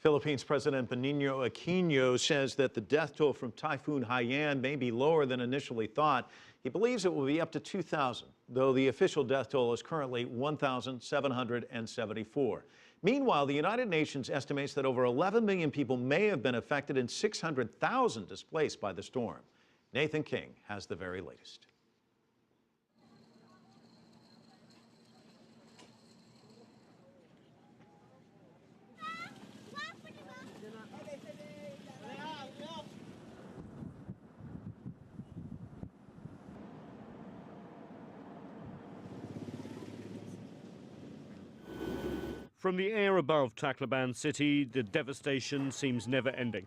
Philippines President Benigno Aquino says that the death toll from Typhoon Haiyan may be lower than initially thought. He believes it will be up to 2,000, though the official death toll is currently 1,774. Meanwhile, the United Nations estimates that over 11 million people may have been affected and 600,000 displaced by the storm. Nathan King has the very latest. From the air above Tacloban City, the devastation seems never ending.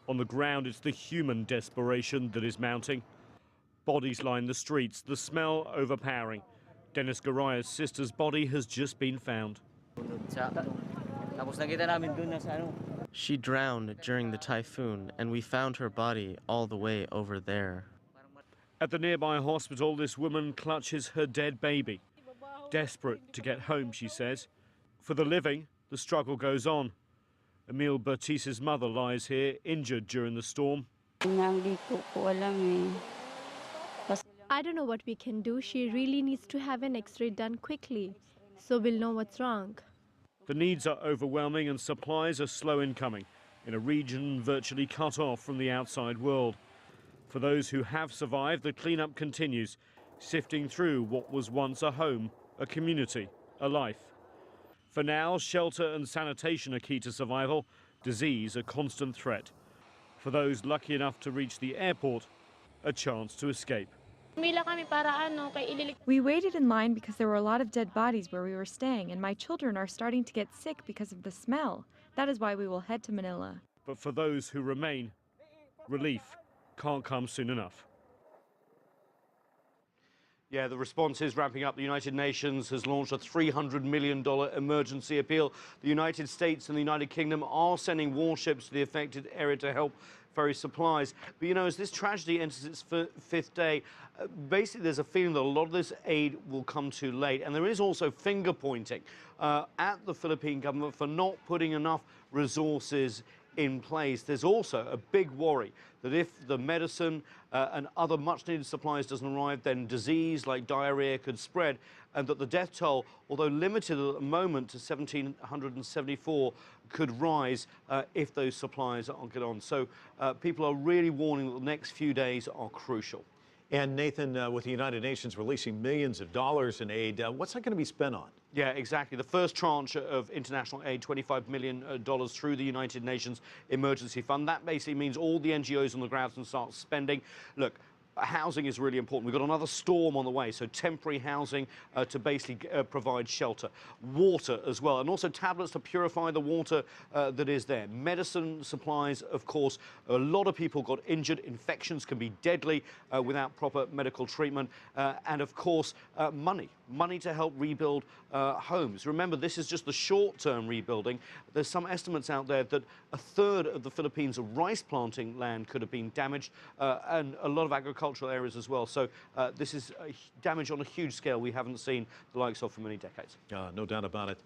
On the ground, it's the human desperation that is mounting. Bodies line the streets, the smell overpowering. Dennis Garaya's sister's body has just been found. She drowned during the typhoon, and we found her body all the way over there. At the nearby hospital, this woman clutches her dead baby. Desperate to get home, she says. For the living, the struggle goes on. Emil Bertice's mother lies here, injured during the storm. I don't know what we can do. She really needs to have an X-ray done quickly, so we'll know what's wrong. The needs are overwhelming and supplies are slow in coming, in a region virtually cut off from the outside world. For those who have survived, the cleanup continues, sifting through what was once a home, a community, a life. For now, shelter and sanitation are key to survival, disease a constant threat. For those lucky enough to reach the airport, a chance to escape. We waited in line because there were a lot of dead bodies where we were staying, and my children are starting to get sick because of the smell. That is why we will head to Manila. But for those who remain, relief can't come soon enough. Yeah, the response is ramping up. The United Nations has launched a $300 million emergency appeal. The United States and the United Kingdom are sending warships to the affected area to help ferry supplies. But, you know, as this tragedy enters its fifth day, basically there's a feeling that a lot of this aid will come too late. And there is also finger-pointing at the Philippine government for not putting enough resources in place. There's also a big worry that if the medicine and other much-needed supplies doesn't arrive, then disease like diarrhea could spread, and that the death toll, although limited at the moment to 1,774, could rise if those supplies aren't get on. So people are really warning that the next few days are crucial. And Nathan, with the United Nations releasing millions of dollars in aid, what's that going to be spent on? Yeah, exactly. The first tranche of international aid, $25 million through the United Nations Emergency Fund. That basically means all the NGOs on the ground can start spending. Look, housing is really important. We've got another storm on the way, so temporary housing to basically provide shelter. Water as well, and also tablets to purify the water that is there. Medicine supplies, of course. A lot of people got injured. Infections can be deadly without proper medical treatment. And, of course, money to help rebuild homes. Remember, this is just the short-term rebuilding. There's some estimates out there that a third of the Philippines' rice planting land could have been damaged, and a lot of agricultural areas as well. So this is damage on a huge scale we haven't seen the likes of for many decades. No doubt about it.